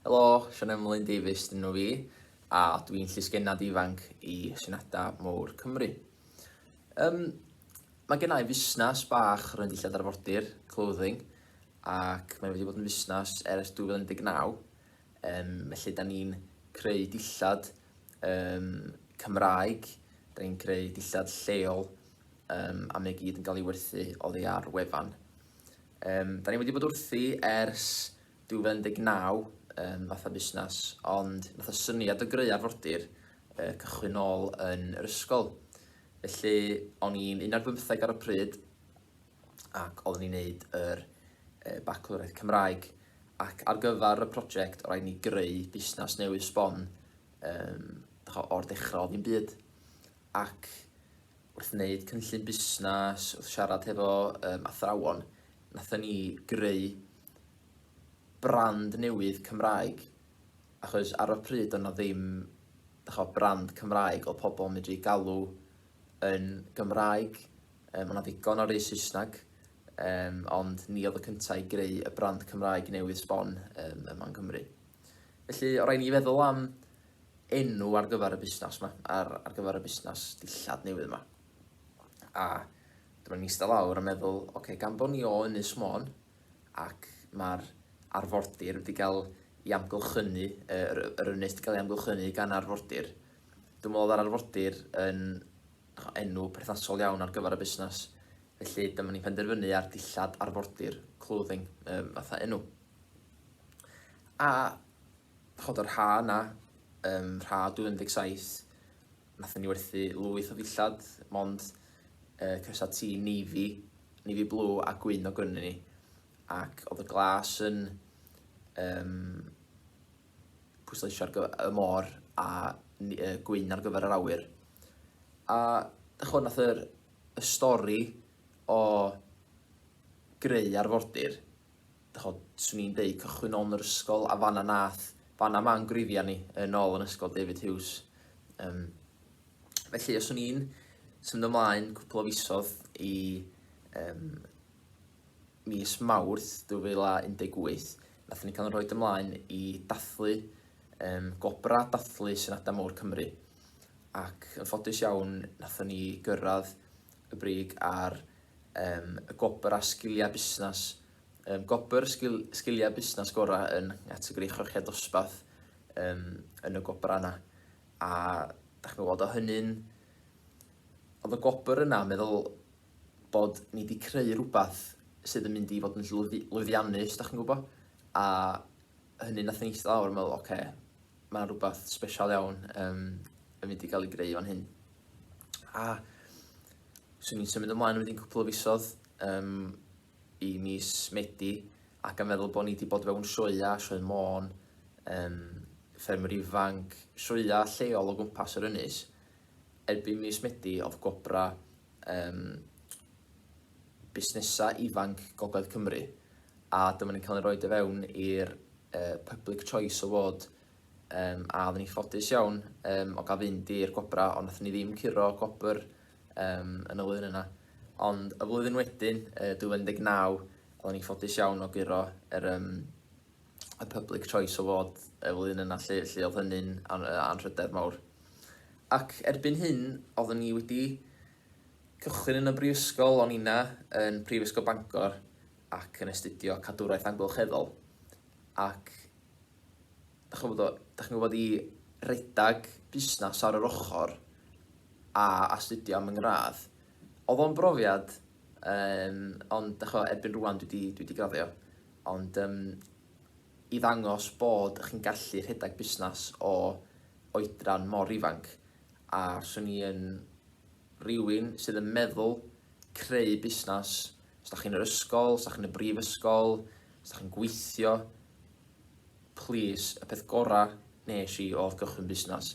Helo, Sian Emlyn Davies dyn nhw fi, a dwi'n llysgennad ifanc i Senada Mowr Cymru. Mae gennau fusnes bach ar y dillad arfordir, clothing, ac mae wedi bod yn fusnes ers 2019. Felly, da ni'n creu dillad Cymraeg, da ni'n creu dillad lleol, a mae gyd yn cael ei werthu oddi ar wefan. Da ni wedi bod wrthi ers 2019, fatha busnes, ond nath y syniad o greu arfordir cychwyn nôl yn yr ysgol. Felly, o'n i'n 15 ar y pryd, ac oeddwn i'n neud yr bacalwraeth Cymraeg. Ac ar gyfer y prosiect, o rhaid ni greu busnes newydd sbon o'r dechrau o ddim byd. Ac wrth wneud cynllun busnes, wrth siarad hefo athrawon, nathon ni greu brand newydd Cymraeg, achos ar y pryd o'na ddim brand Cymraeg o pobl yn medru galw yn Gymraeg. O'na ddigon o rei Saesneg, ond ni oedd y cyntaf i greu y brand Cymraeg newydd sbon yma yn Cymru. Felly, o rhaid ni feddwl am enw ar gyfer y busnes yma, ar gyfer y busnes dillad newydd yma. A dyma ni eistedd lawr a meddwl, gan bod ni o Ynys Môn, ac mae'r arfordir wedi cael ei amgylchynu, yr ynys wedi cael ei amgylchynu gan arfordir. Dwi'n meddwl ar arfordir yn enw perthnasol iawn ar gyfer y busnes. Felly, dyma ni'n penderfynu ar dillad arfordir, clothing, fatha enw. A, o'r ha yna, rha 2017, nathon ni werthu lwyth o dillad, mond cysa ti navy blue a gwyn o grynu ni. Ac oedd y glas yn pwysleisio ar gyfer y môr a gwyn ar gyfer yr awyr. A nath y stori o greu arfordir, swn i'n deud cychwyn nôl yn yr ysgol, a fanna ma'n grifia ni nôl yn ysgol David Hughes. Felly, os o'n i'n symud ymlaen cwpl o fisoedd i mis Mawrth 2018, nathon ni cael yn rhoi ymlaen i dathlu, gobra dathlu Senada Mowr Cymru. Ac yn ffodus iawn, nathon ni gyrraedd y brig ar y gobr a sgiliau busnes, sgiliau busnes gorau yn categori chorchiad dosbarth yn y gobr yna. A da chi'n gwybod o hynny'n, oedd y gobr yna meddwl bod ni wedi creu rhywbeth sydd yn mynd i fod yn lwyddiannus, da chi'n gwybod? A hynny nath ni eistedd lawr yn meddwl, mae'n rhywbeth special iawn yn mynd i gael ei greu fan hyn. A swn i'n symud ymlaen wedi'n cwpl o fisoedd i mis Medi, ac yn meddwl bod ni wedi bod fewn sioea Môn, ffermwyr ifanc, sioea lleol o gwmpas yr ynys. Erbyn mis Medi oedd gobra busnesa ifanc Gogledd Cymru, a dyma ni'n cael ei roi fewn i'r Public Choice Award, a oeddwn ni'n ffodus iawn o gael fynd i'r gobra, ond nathon ni ddim curo gobr yn y flwyddyn yna. Ond y flwyddyn wedyn, 2019, oeddwn ni'n ffodus iawn o guro y Public Choice Award y flwyddyn yna, lle oedd hynny'n anrhydedd mawr. Ac erbyn hyn, oeddwn ni wedi cychwyn yn y brifysgol o'n ina yn Prifysgol Bangor ac yn astudio cadwraeth amgylcheddol. Ac da chi'n gwybod i redag busnes ar yr ochr a astudio am ynggradd. Oedd o'n brofiad, ond erbyn rwan dwi wedi graddio. Ond i ddangos bod chi'n gallu rhedag busnes o oedran mor ifanc, a swn i yn rhywun sydd yn meddwl creu busnes, os da chi'n yr ysgol, os da chi'n y brifysgol, os da chi'n gweithio, please, y peth gorau nes i oedd gychwyn busnes.